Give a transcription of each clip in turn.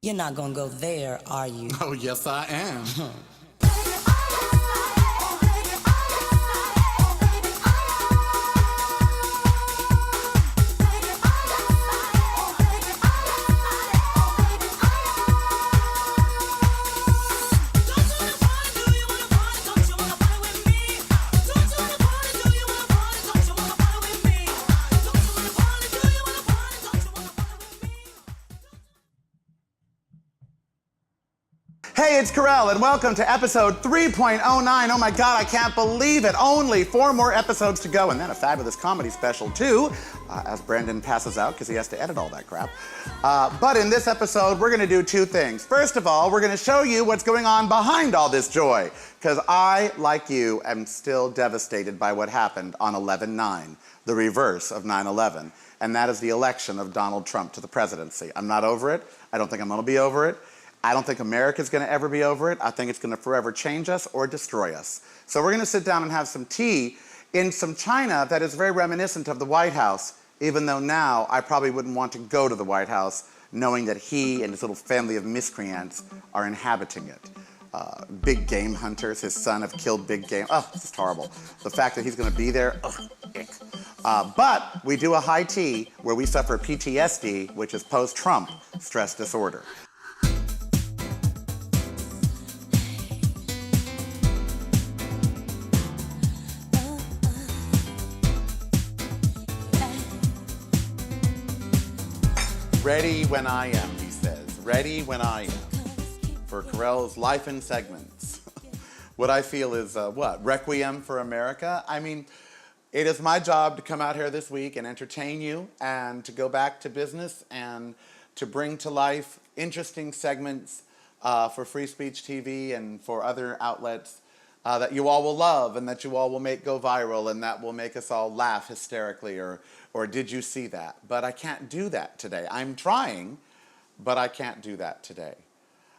You're not gonna go there, are you? Oh, yes, I am. Hey, it's Karel, and welcome to episode 3.09. Oh my God, I can't believe it. Only 4 more episodes to go, and then a fabulous comedy special, too, as Brendan passes out because he has to edit all that crap. But in this episode, we're going to do 2 things. First of all, we're going to show you what's going on behind all this joy, because I, like you, am still devastated by what happened on 11/9, the reverse of 9/11, and that is the election of Donald Trump to the presidency. I'm not over it. I don't think I'm going to be over it. I don't think America's going to ever be over it. I think it's going to forever change us or destroy us. So we're going to sit down and have some tea in some china that is very reminiscent of the White House, even though now I probably wouldn't want to go to the White House knowing that he and his little family of miscreants are inhabiting it. Big game hunters, his son have killed big game. Oh, this is horrible. The fact that he's going to be there, ugh, ick. But we do a high tea where we suffer PTSD, which is post-Trump stress disorder. Ready when I am, he says. Ready when I am. For Karel's Life in Segments. What I feel is, what? Requiem for America? I mean, it is my job to come out here this week and entertain you and to go back to business and to bring to life interesting segments for Free Speech TV and for other outlets that you all will love and that you all will make go viral and that will make us all laugh hysterically or did you see that? But I can't do that today. I'm trying, but I can't do that today.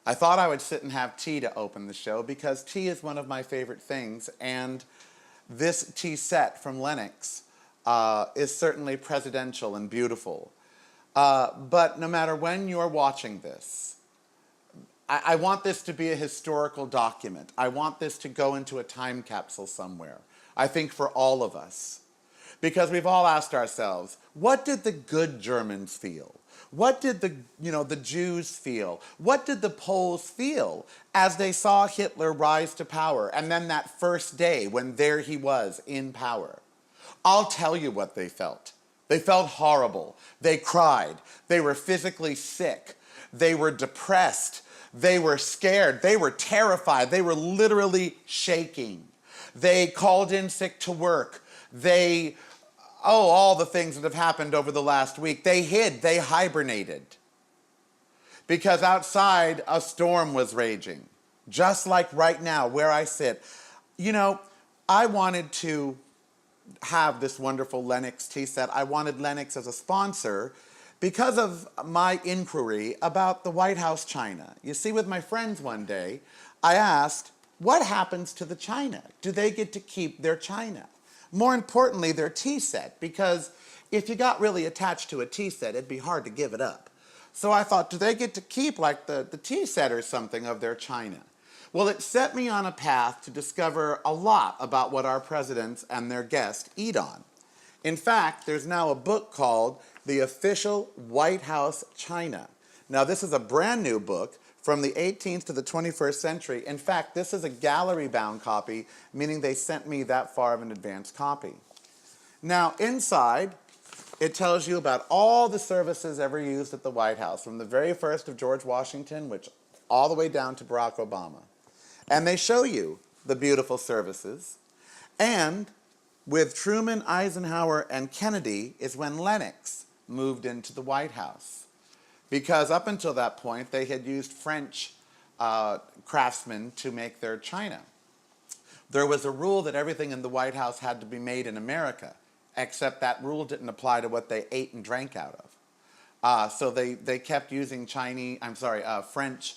I thought I would sit and have tea to open the show because tea is one of my favorite things, and this tea set from Lennox is certainly presidential and beautiful. But no matter when you're watching this, I want this to be a historical document. I want this to go into a time capsule somewhere, I think for all of us. Because we've all asked ourselves, what did the good Germans feel? What did the Jews feel? What did the Poles feel as they saw Hitler rise to power? And then that first day when there he was in power. I'll tell you what they felt. They felt horrible. They cried. They were physically sick. They were depressed. They were scared. They were terrified. They were literally shaking. They called in sick to work. All the things that have happened over the last week. They hid, they hibernated. Because outside, a storm was raging. Just like right now, where I sit. You know, I wanted to have this wonderful Lennox tea set. I wanted Lennox as a sponsor because of my inquiry about the White House china. You see, with my friends one day, I asked, what happens to the china? Do they get to keep their china? More importantly, their tea set, because if you got really attached to a tea set, it'd be hard to give it up. So I thought, do they get to keep like the tea set or something of their china? Well, it set me on a path to discover a lot about what our presidents and their guests eat on. In fact, there's now a book called The Official White House China. Now, this is a brand new book from the 18th to the 21st century. In fact, this is a gallery-bound copy, meaning they sent me that far of an advanced copy. Now, inside, it tells you about all the services ever used at the White House, from the very first of George Washington, all the way down to Barack Obama. And they show you the beautiful services. And with Truman, Eisenhower, and Kennedy is when Lennox moved into the White House. Because up until that point, they had used French craftsmen to make their china. There was a rule that everything in the White House had to be made in America, except that rule didn't apply to what they ate and drank out of. So they kept using French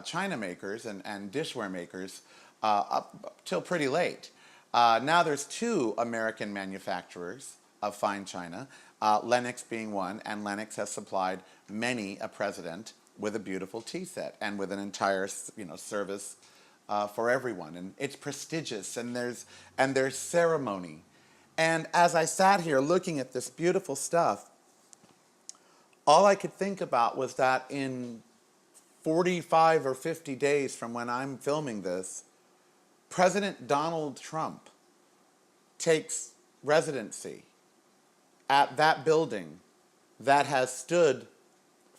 china makers and dishware makers up till pretty late. Now there's 2 American manufacturers of fine china. Lennox being one, and Lennox has supplied many a president with a beautiful tea set and with an entire, service for everyone. And it's prestigious, and there's ceremony. And as I sat here looking at this beautiful stuff, all I could think about was that in 45 or 50 days from when I'm filming this, President Donald Trump takes residency at that building that has stood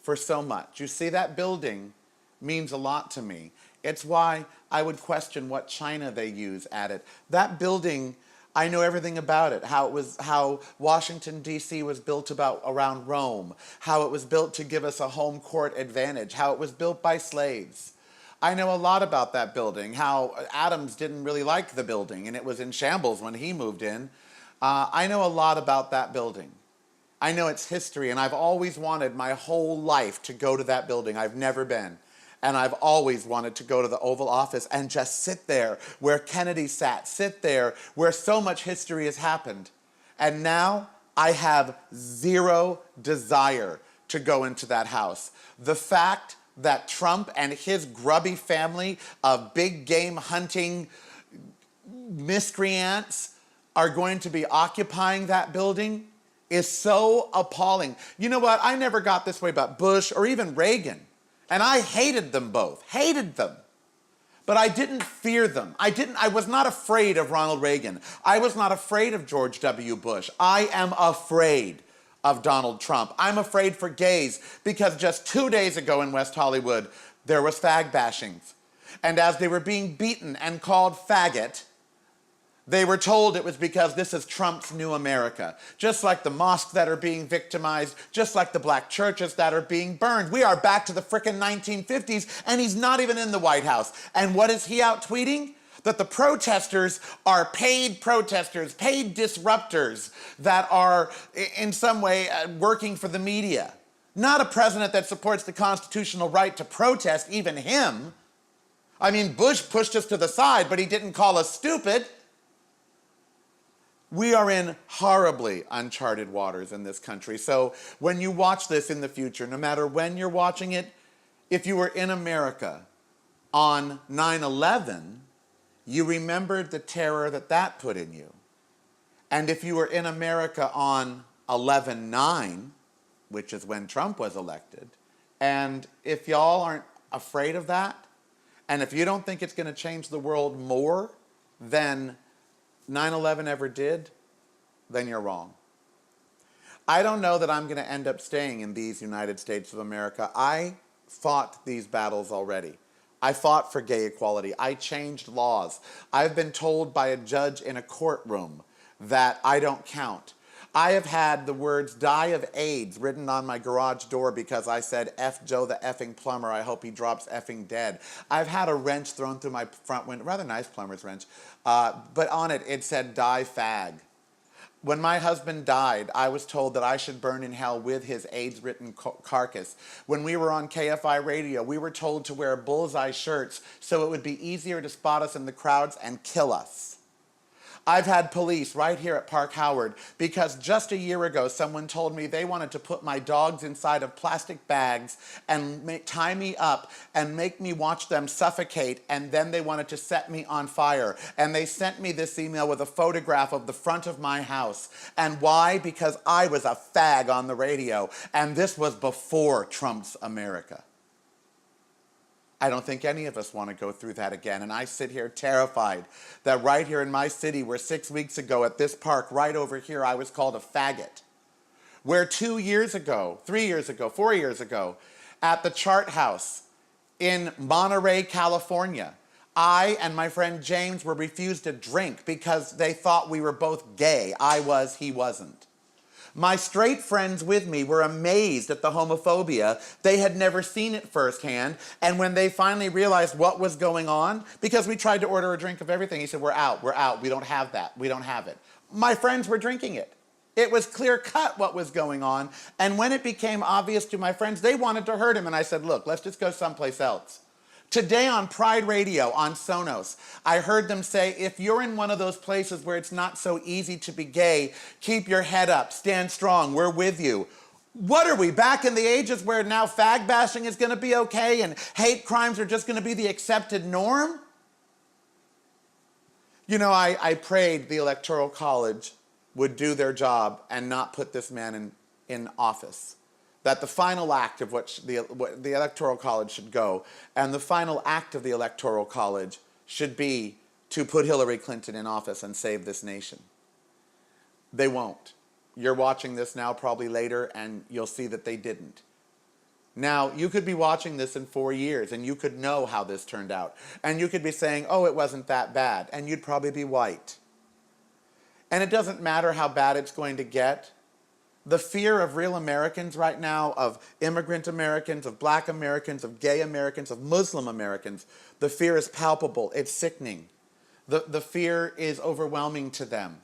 for so much. You see, that building means a lot to me. It's why I would question what China they use at it. That building, I know everything about it, how Washington, D.C. was built around Rome, how it was built to give us a home court advantage, how it was built by slaves. I know a lot about that building, how Adams didn't really like the building, and it was in shambles when he moved in. I know a lot about that building. I know its history, and I've always wanted my whole life to go to that building. I've never been. And I've always wanted to go to the Oval Office and just sit there where Kennedy sat, sit there where so much history has happened. And now I have zero desire to go into that house. The fact that Trump and his grubby family of big game hunting miscreants are going to be occupying that building is so appalling. You know what? I never got this way about Bush or even Reagan. And I hated them both, hated them. But I didn't fear them. I was not afraid of Ronald Reagan. I was not afraid of George W. Bush. I am afraid of Donald Trump. I'm afraid for gays because just 2 days ago in West Hollywood, there was fag bashings. And as they were being beaten and called faggot, they were told it was because this is Trump's new America. Just like the mosques that are being victimized, just like the black churches that are being burned. We are back to the frickin' 1950s, and he's not even in the White House. And what is he out tweeting? That the protesters are paid protesters, paid disruptors that are in some way working for the media. Not a president that supports the constitutional right to protest, even him. I mean, Bush pushed us to the side, but he didn't call us stupid. We are in horribly uncharted waters in this country. So when you watch this in the future, no matter when you're watching it, if you were in America on 9/11, you remembered the terror that put in you. And if you were in America on 11/9, which is when Trump was elected, and if y'all aren't afraid of that, and if you don't think it's going to change the world more than 9/11 ever did, then you're wrong. I don't know that I'm going to end up staying in these United States of America. I fought these battles already. I fought for gay equality. I changed laws. I've been told by a judge in a courtroom that I don't count. I have had the words "die of AIDS" written on my garage door because I said "F Joe the effing plumber, I hope he drops effing dead." I've had a wrench thrown through my front window, rather nice plumber's wrench, but on it said "die fag." When my husband died, I was told that I should burn in hell with his AIDS-ridden carcass. When we were on KFI radio, we were told to wear bullseye shirts so it would be easier to spot us in the crowds and kill us. I've had police right here at Park Howard because just a year ago someone told me they wanted to put my dogs inside of plastic bags and tie me up and make me watch them suffocate, and then they wanted to set me on fire. And they sent me this email with a photograph of the front of my house. And why? Because I was a fag on the radio, and this was before Trump's America. I don't think any of us want to go through that again. And I sit here terrified that right here in my city, where 6 weeks ago at this park right over here, I was called a faggot. Where 2 years ago, 3 years ago, 4 years ago, at the Chart House in Monterey, California, I and my friend James were refused a drink because they thought we were both gay. I was, he wasn't. My straight friends with me were amazed at the homophobia. They had never seen it firsthand. And when they finally realized what was going on, because we tried to order a drink of everything, he said, we're out, we don't have that, we don't have it. My friends were drinking it. It was clear cut what was going on. And when it became obvious to my friends, they wanted to hurt him. And I said, look, let's just go someplace else. Today on Pride Radio on Sonos, I heard them say, if you're in one of those places where it's not so easy to be gay, keep your head up, stand strong, we're with you. What are we, back in the ages where now fag bashing is going to be okay and hate crimes are just going to be the accepted norm? You know, I prayed the Electoral College would do their job and not put this man in office. That the final act of which the Electoral College should go, and the final act of the Electoral College should be to put Hillary Clinton in office and save this nation. They won't. You're watching this now probably later, and you'll see that they didn't. Now, you could be watching this in 4 years, and you could know how this turned out. And you could be saying, oh, it wasn't that bad, and you'd probably be white. And it doesn't matter how bad it's going to get. The fear of real Americans right now, of immigrant Americans, of black Americans, of gay Americans, of Muslim Americans, the fear is palpable. It's sickening. The fear is overwhelming to them.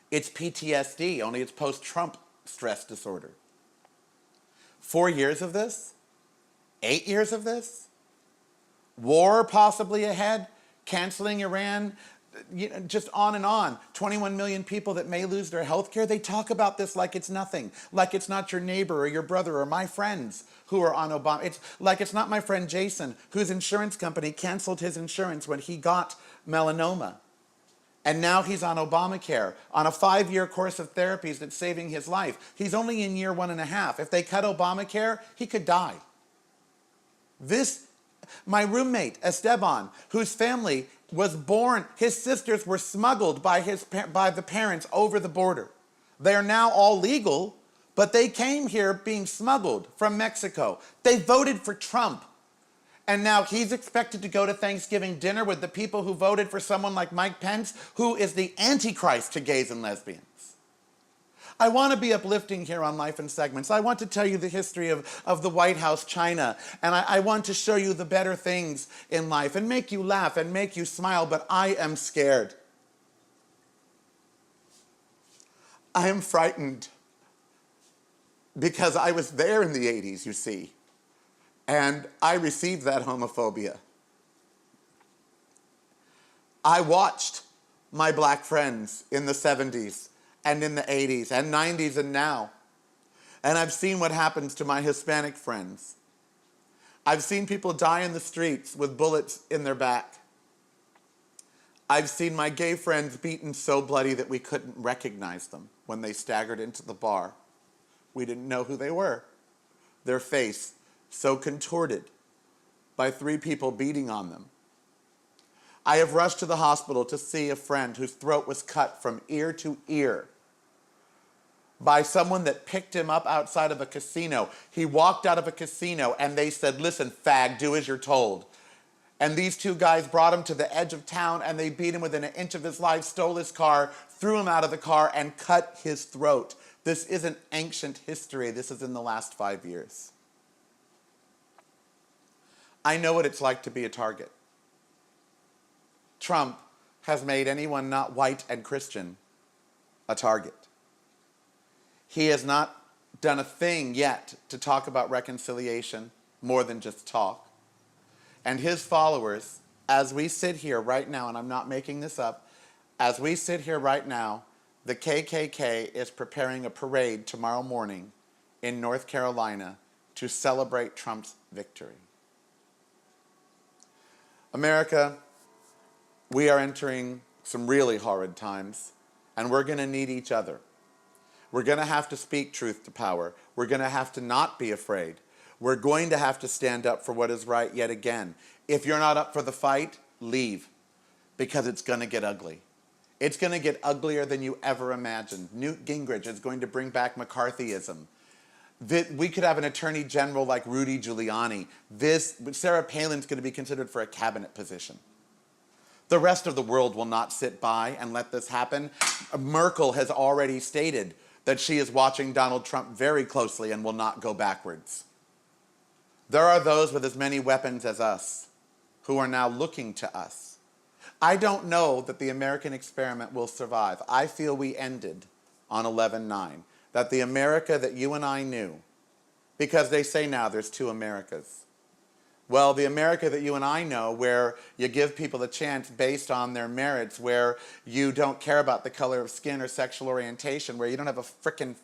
It's PTSD, only it's post-Trump stress disorder. 4 years of this? 8 years of this? War possibly ahead? Canceling Iran? Just on and on. 21 million people that may lose their health care. They talk about this like it's nothing. Like it's not your neighbor or your brother or my friends who are on Obama. It's like it's not my friend Jason, whose insurance company canceled his insurance when he got melanoma. And now he's on Obamacare, on a 5-year course of therapies that's saving his life. He's only in year 1.5. If they cut Obamacare, he could die. My roommate, Esteban, whose family was born, his sisters were smuggled by the parents over the border. They are now all legal, but they came here being smuggled from Mexico. They voted for Trump. And now he's expected to go to Thanksgiving dinner with the people who voted for someone like Mike Pence, who is the antichrist to gays and lesbians. I want to be uplifting here on Life in Segments. I want to tell you the history of the White House China, and I want to show you the better things in life and make you laugh and make you smile, but I am scared. I am frightened because I was there in the 80s, you see, and I received that homophobia. I watched my black friends in the 70s and in the 80s and 90s and now. And I've seen what happens to my Hispanic friends. I've seen people die in the streets with bullets in their back. I've seen my gay friends beaten so bloody that we couldn't recognize them when they staggered into the bar. We didn't know who they were. Their face so contorted by 3 people beating on them. I have rushed to the hospital to see a friend whose throat was cut from ear to ear by someone that picked him up outside of a casino. He walked out of a casino and they said, listen, fag, do as you're told. And these 2 guys brought him to the edge of town and they beat him within an inch of his life, stole his car, threw him out of the car and cut his throat. This isn't ancient history. This is in the last 5 years. I know what it's like to be a target. Trump has made anyone not white and Christian a target. He has not done a thing yet to talk about reconciliation more than just talk. And his followers, as we sit here right now, and I'm not making this up, as we sit here right now, the KKK is preparing a parade tomorrow morning in North Carolina to celebrate Trump's victory. America, we are entering some really horrid times, and we're going to need each other. We're going to have to speak truth to power. We're going to have to not be afraid. We're going to have to stand up for what is right yet again. If you're not up for the fight, leave, because it's going to get ugly. It's going to get uglier than you ever imagined. Newt Gingrich is going to bring back McCarthyism. We could have an attorney general like Rudy Giuliani. Sarah Palin's going to be considered for a cabinet position. The rest of the world will not sit by and let this happen. Merkel has already stated that she is watching Donald Trump very closely and will not go backwards. There are those with as many weapons as us who are now looking to us. I don't know that the American experiment will survive. I feel we ended on 11/9. That the America that you and I knew, because they say now there's 2 Americas, Well, the America that you and I know, where you give people a chance based on their merits, where you don't care about the color of skin or sexual orientation, where you don't have a frickin'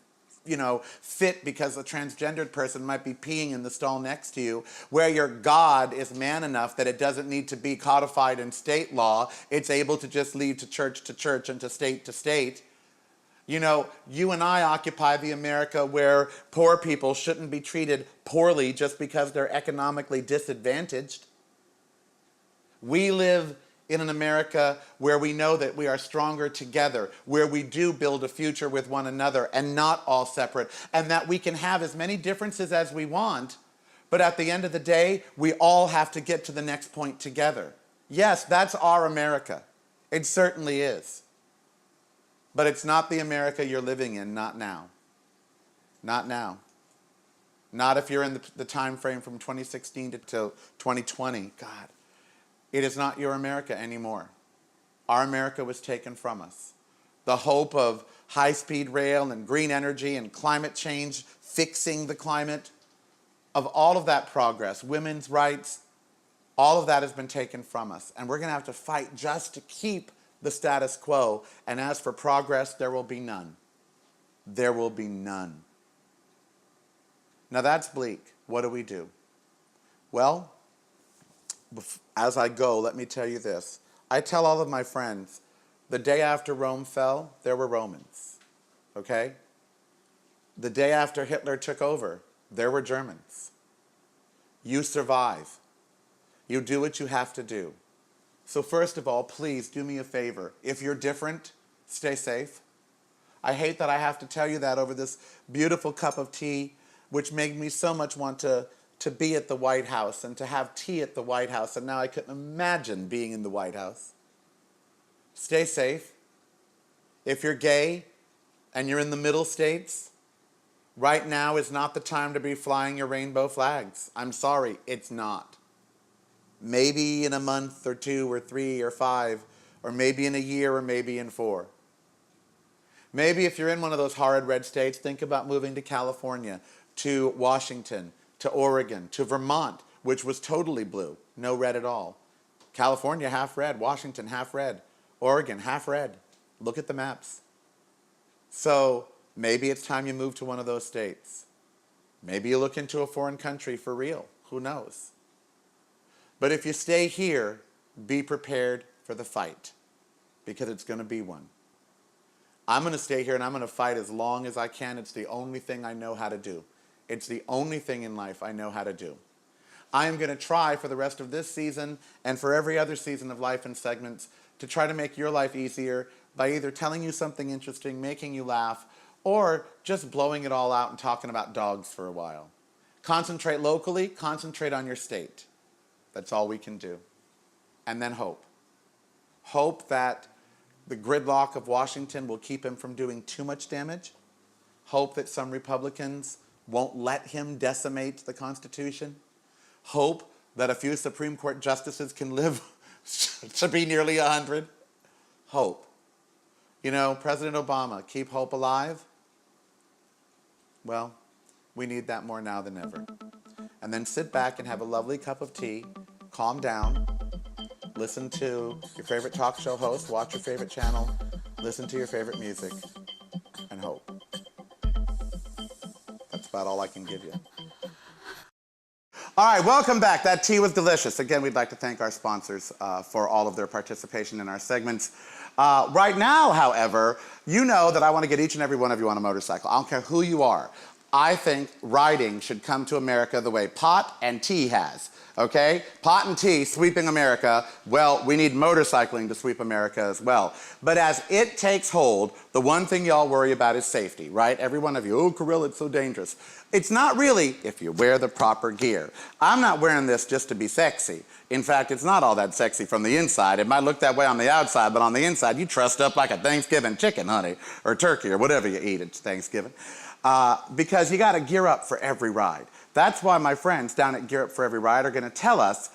fit because a transgendered person might be peeing in the stall next to you, where your God is man enough that it doesn't need to be codified in state law, it's able to just lead to church and to state. You and I occupy the America where poor people shouldn't be treated poorly just because they're economically disadvantaged. We live in an America where we know that we are stronger together, where we do build a future with one another and not all separate, and that we can have as many differences as we want, but at the end of the day, we all have to get to the next point together. Yes, that's our America. It certainly is. But it's not the America you're living in, not now. Not now. Not if you're in the time frame from 2016 to 2020. God, it is not your America anymore. Our America was taken from us. The hope of high-speed rail and green energy and climate change, fixing the climate, of all of that progress, women's rights, all of that has been taken from us. And we're going to have to fight just to keep the status quo, and as for progress, there will be none. There will be none. Now that's bleak. What do we do? Well, as I go, let me tell you this. I tell all of my friends, the day after Rome fell, there were Romans, okay? The day after Hitler took over, there were Germans. You survive. You do what you have to do. So first of all, please do me a favor. If you're different, stay safe. I hate that I have to tell you that over this beautiful cup of tea, which made me so much want to be at the White House and to have tea at the White House, and now I couldn't imagine being in the White House. Stay safe. If you're gay and you're in the middle states, right now is not the time to be flying your rainbow flags. I'm sorry, it's not. Maybe in a month or 2 or 3 or 5, or maybe in a year or maybe in 4. Maybe if you're in one of those horrid red states, think about moving to California, to Washington, to Oregon, to Vermont, which was totally blue, no red at all. California, half red. Washington, half red. Oregon, half red. Look at the maps. So maybe it's time you move to one of those states. Maybe you look into a foreign country for real. Who knows? But if you stay here, be prepared for the fight, because it's going to be one. I'm going to stay here and I'm going to fight as long as I can. It's the only thing I know how to do. It's the only thing in life I know how to do. I am going to try for the rest of this season and for every other season of Life in Segments to try to make your life easier by either telling you something interesting, making you laugh, or just blowing it all out and talking about dogs for a while. Concentrate locally, concentrate on your state. That's all we can do. And then hope. Hope that the gridlock of Washington will keep him from doing too much damage. Hope that some Republicans won't let him decimate the Constitution. Hope that a few Supreme Court justices can live to be nearly 100. Hope. You know, President Obama, keep hope alive. Well, we need that more now than ever. And then sit back and have a lovely cup of tea, calm down, listen to your favorite talk show host, watch your favorite channel, listen to your favorite music, and hope. That's about all I can give you. All right, welcome back. That tea was delicious. Again, we'd like to thank our sponsors for all of their participation in our segments. Right now, however, you know that I want to get each and every one of you on a motorcycle. I don't care who you are. I think riding should come to America the way pot and tea has, okay? Pot and tea sweeping America. Well, we need motorcycling to sweep America as well. But as it takes hold, the one thing y'all worry about is safety, right? Every one of you, oh, Karel, it's so dangerous. It's not really if you wear the proper gear. I'm not wearing this just to be sexy. In fact, it's not all that sexy from the inside. It might look that way on the outside, but on the inside, you trussed up like a Thanksgiving chicken, honey, or turkey, or whatever you eat at Thanksgiving. Because you got to gear up for every ride. That's why my friends down at Gear Up for Every Ride are going to tell us,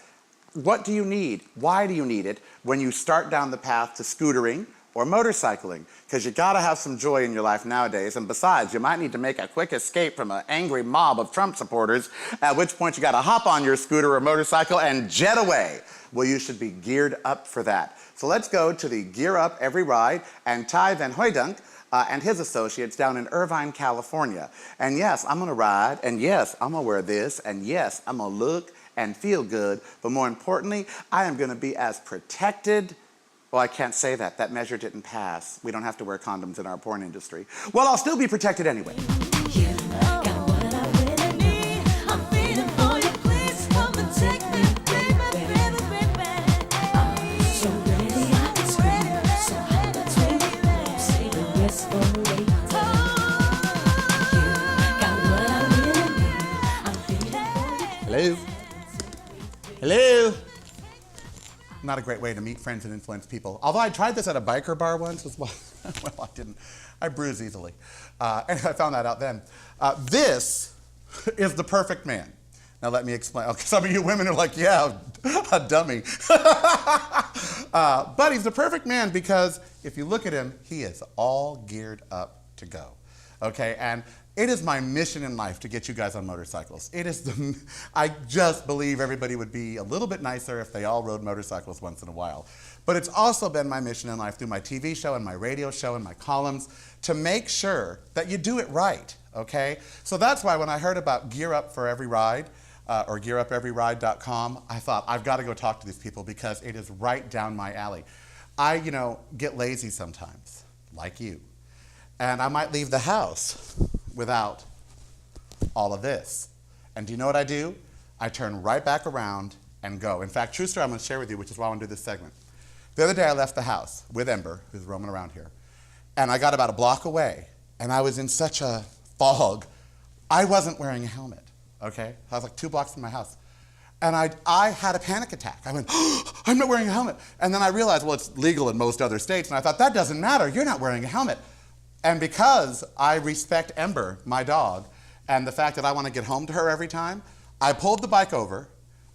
what do you need? Why do you need it when you start down the path to scootering, or motorcycling, because you gotta have some joy in your life nowadays, and besides, you might need to make a quick escape from an angry mob of Trump supporters, at which point you gotta hop on your scooter or motorcycle and jet away. Well, you should be geared up for that. So let's go to the Gear Up Every Ride and Ty Van Hooydonk and his associates down in Irvine, California. And yes, I'm gonna ride, and yes, I'm gonna wear this, and yes, I'm gonna look and feel good, but more importantly, I am gonna be as protected. Well, I can't say that. That measure didn't pass. We don't have to wear condoms in our porn industry. Well, I'll still be protected anyway. Hello? Hello? Not a great way to meet friends and influence people. Although I tried this at a biker bar once as well. Well, I didn't. I bruise easily. And I found that out then. This is the perfect man. Now let me explain. Okay, some of you women are like, yeah, a dummy. But he's the perfect man because if you look at him, he is all geared up to go. Okay, and it is my mission in life to get you guys on motorcycles. I just believe everybody would be a little bit nicer if they all rode motorcycles once in a while. But it's also been my mission in life through my TV show and my radio show and my columns to make sure that you do it right, okay? So that's why when I heard about Gear Up for Every Ride, or gearupeveryride.com, I thought, I've got to go talk to these people because it is right down my alley. I, get lazy sometimes, like you. And I might leave the house without all of this. And do you know what I do? I turn right back around and go. In fact, true story I'm going to share with you, which is why I want to do this segment. The other day I left the house with Ember, who's roaming around here, and I got about a block away, and I was in such a fog, I wasn't wearing a helmet, okay? I was like 2 blocks from my house. And I had a panic attack. I went, oh, I'm not wearing a helmet. And then I realized, well, it's legal in most other states, and I thought, that doesn't matter, you're not wearing a helmet. And because I respect Ember, my dog, and the fact that I want to get home to her every time, I pulled the bike over,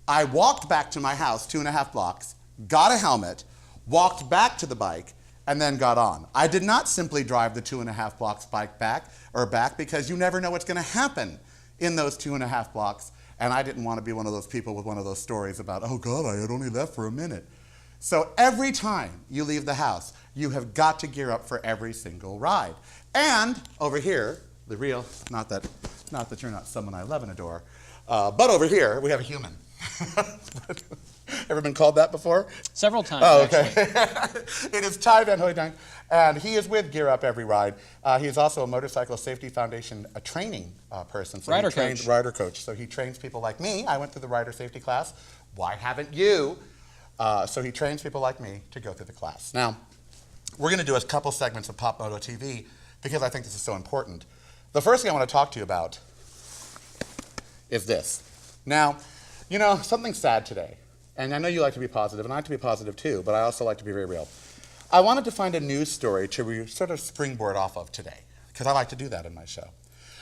I walked back to my house 2.5 blocks, got a helmet, walked back to the bike, and then got on. I did not simply drive the 2.5 blocks bike back because you never know what's going to happen in those 2.5 blocks, and I didn't want to be one of those people with one of those stories about, oh God, I had only left for a minute. So every time you leave the house, you have got to gear up for every single ride. And over here, the real, not that you're not someone I love and adore, but over here, we have a human. Ever been called that before? Several times, oh, okay. It is Ty Van Hooydonk, and he is with Gear Up Every Ride. He is also a Motorcycle Safety Foundation training person. So rider coach. Rider coach. So he trains people like me. I went through the rider safety class. Why haven't you? So he trains people like me to go through the class. Now, we're going to do a couple segments of Pop Moto TV because I think this is so important. The first thing I want to talk to you about is this. Now, something's sad today. And I know you like to be positive, and I like to be positive too, but I also like to be very real. I wanted to find a news story to sort of springboard off of today, because I like to do that in my show.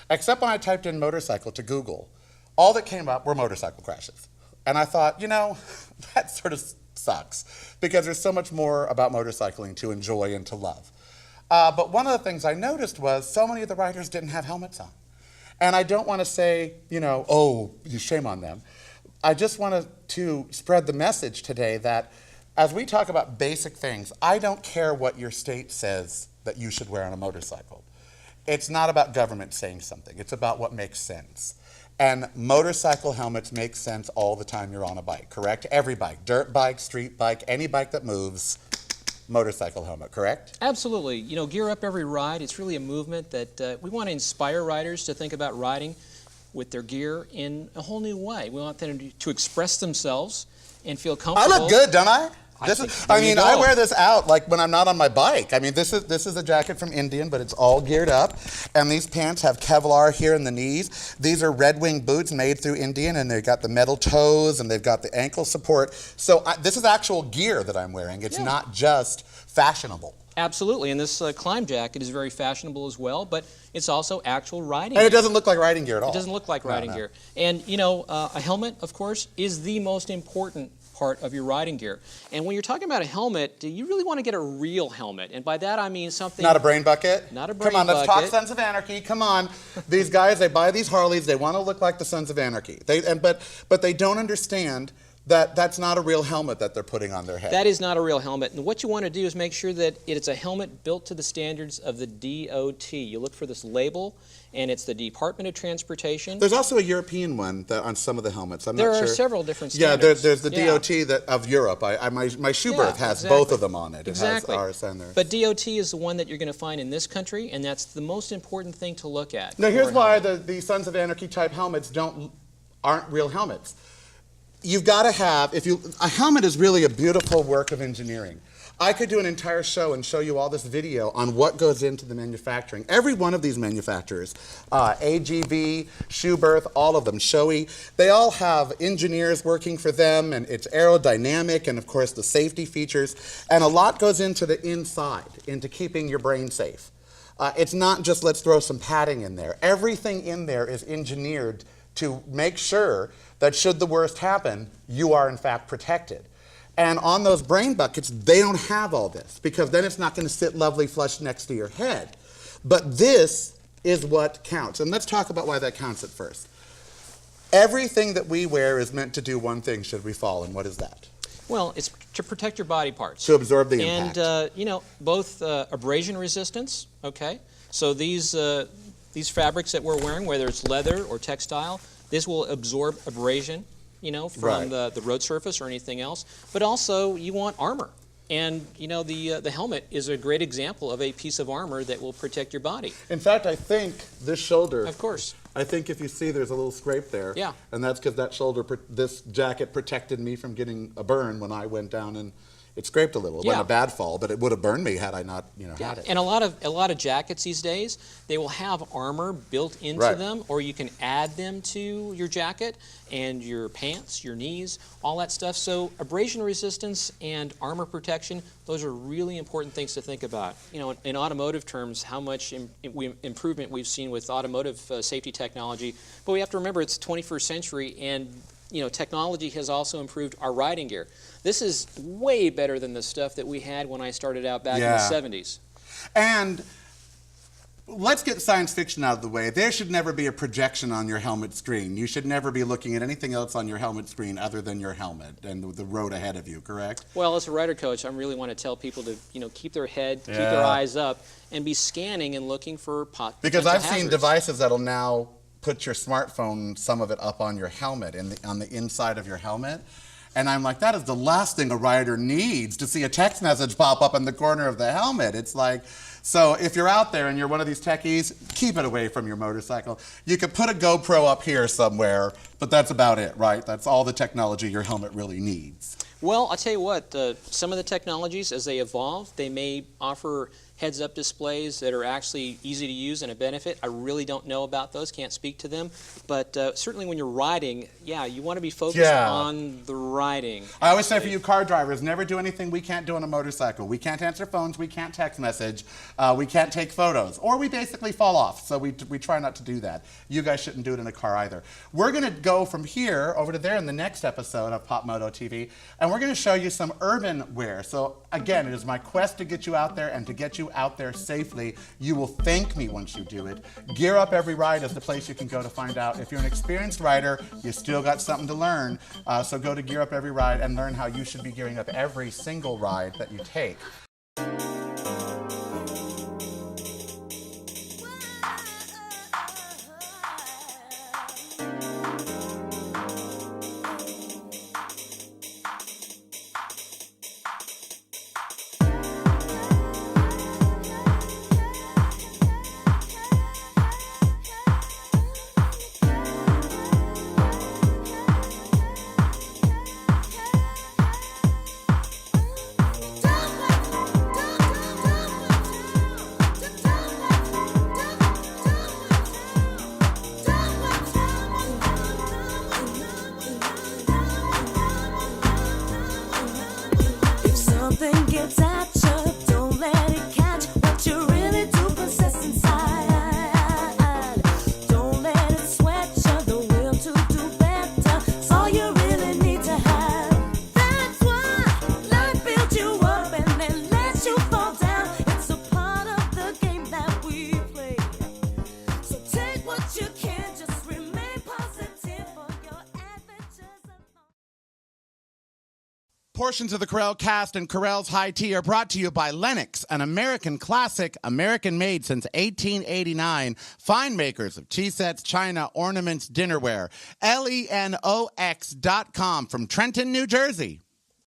Except when I typed in motorcycle to Google, all that came up were motorcycle crashes. And I thought, that sort of sucks, because there's so much more about motorcycling to enjoy and to love. But one of the things I noticed was so many of the riders didn't have helmets on. And I don't want to say, oh, shame on them. I just wanted to spread the message today that as we talk about basic things, I don't care what your state says that you should wear on a motorcycle. It's not about government saying something. It's about what makes sense. And motorcycle helmets make sense all the time you're on a bike, correct? Every bike, dirt bike, street bike, any bike that moves, motorcycle helmet, correct? Absolutely. Gear Up Every Ride, it's really a movement that we want to inspire riders to think about riding with their gear in a whole new way. We want them to express themselves and feel comfortable. I look good, don't I? I wear this out like when I'm not on my bike. This is a jacket from Indian, but it's all geared up. And these pants have Kevlar here in the knees. These are Red Wing boots made through Indian, and they've got the metal toes, and they've got the ankle support. So this is actual gear that I'm wearing. It's not just fashionable. Absolutely, and this climb jacket is very fashionable as well, but it's also actual riding And it doesn't look like riding gear at all. It doesn't look like riding gear. And, a helmet, of course, is the most important part of your riding gear. And when you're talking about a helmet, you really want to get a real helmet. And by that I mean something... Not a brain bucket? Not a brain bucket. Come on, let's talk Sons of Anarchy. Come on. These guys, they buy these Harleys, they want to look like the Sons of Anarchy. But they don't understand that that's not a real helmet that they're putting on their head. That is not a real helmet. And what you want to do is make sure that it's a helmet built to the standards of the DOT. You look for this label, and it's the Department of Transportation. There's also a European one that on some of the helmets. I'm there not sure. There are several different Yeah, standards. there's the DOT of Europe. My shoe berth has exactly. both of them on it. Exactly. It has ours on there. But DOT is the one that you're going to find in this country, and that's the most important thing to look at. Now here's why the Sons of Anarchy type helmets aren't real helmets. You've got to have, a helmet is really a beautiful work of engineering. I could do an entire show and show you all this video on what goes into the manufacturing. Every one of these manufacturers, AGV, Schuberth, all of them, Shoei, they all have engineers working for them, and it's aerodynamic, and of course the safety features, and a lot goes into the inside, into keeping your brain safe. It's not just let's throw some padding in there. Everything in there is engineered to make sure that should the worst happen, you are in fact protected. And on those brain buckets, they don't have all this, because then it's not going to sit lovely flush next to your head. But this is what counts. And let's talk about why that counts at first. Everything that we wear is meant to do one thing should we fall, and what is that? Well, it's to protect your body parts. To absorb the impact. And, both abrasion resistance, okay? So these fabrics that we're wearing, whether it's leather or textile, this will absorb abrasion, from the road surface or anything else. But also, you want armor. And, the helmet is a great example of a piece of armor that will protect your body. In fact, I think this shoulder... Of course. I think if you see there's a little scrape there. Yeah. And that's because this jacket protected me from getting a burn when I went down and it scraped a little. It wasn't a bad fall, but it would have burned me had I not, had it. And a lot of jackets these days, they will have armor built into them, or you can add them to your jacket and your pants, your knees, all that stuff. So abrasion resistance and armor protection, those are really important things to think about. In automotive terms, how much improvement we've seen with automotive safety technology, but we have to remember it's the 21st century, and technology has also improved our riding gear. This is way better than the stuff that we had when I started out back in the 70s. And let's get science fiction out of the way. There should never be a projection on your helmet screen. You should never be looking at anything else on your helmet screen other than your helmet and the road ahead of you, correct? Well, as a rider coach, I really want to tell people to keep their head, keep their eyes up, and be scanning and looking for potential Because I've hazards. seen devices that'll now put your smartphone, some of it up on your helmet, on the inside of your helmet. And I'm like, that is the last thing a rider needs, to see a text message pop up in the corner of the helmet. It's like, so if you're out there and you're one of these techies, keep it away from your motorcycle. You could put a GoPro up here somewhere, but that's about it, right? That's all the technology your helmet really needs. Well, I'll tell you what, some of the technologies, as they evolve, they may offer heads-up displays that are actually easy to use and a benefit. I really don't know about those, can't speak to them. But certainly when you're riding, you want to be focused on the riding. I always say for you car drivers, never do anything we can't do on a motorcycle. We can't answer phones, we can't text message, we can't take photos, or we basically fall off. So we try not to do that. You guys shouldn't do it in a car either. We're going to go from here over to there in the next episode of Pop Moto TV, and we're going to show you some urban wear. So again, it is my quest to get you out there and to get you out there safely. You will thank me once you do it. Gear Up Every Ride is the place you can go to find out. If you're an experienced rider, you still got something to learn. So go to Gear Up Every Ride and learn how you should be gearing up every single ride that you take. Portions of the Karel cast and Karel's High Tea are brought to you by Lennox, an American classic, American-made since 1889. Fine makers of tea sets, china, ornaments, dinnerware. LENOX.com from Trenton, New Jersey.